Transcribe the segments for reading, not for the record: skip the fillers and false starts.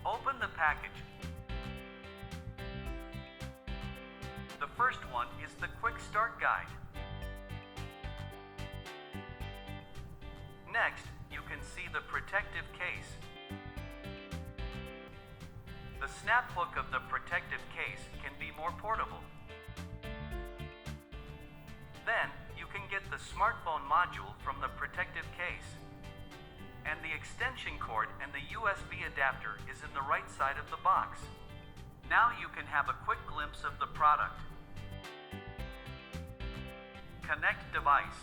Open the package. The first one is the Quick Start Guide. Next, you can see the protective case. The snap hook of the protective case can be more portable. Then, you can get the smartphone module from the protective case. And the extension cord and the USB adapter is in the right side of the box. Now you can have a quick glimpse of the product. Connect device.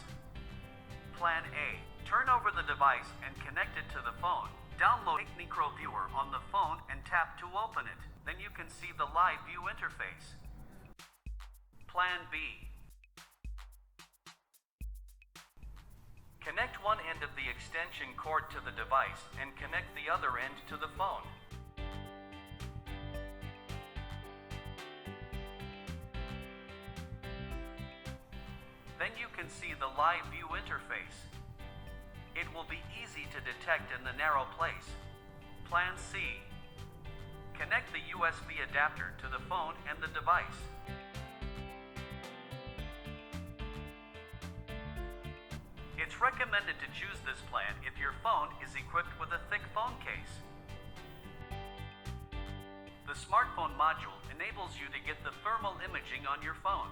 Plan A. Turn over the device and connect it to the phone. Download Hikmicro Viewer on the phone and tap to open it. Then you can see the live view interface. Plan B. Connect one end of the extension cord to the device and connect the other end to the phone. Then you can see the live view interface. It will be easy to detect in the narrow place. Plan C. Connect the USB adapter to the phone and the device. It's recommended to choose this plan if your phone is equipped with a thick phone case. The smartphone module enables you to get the thermal imaging on your phone.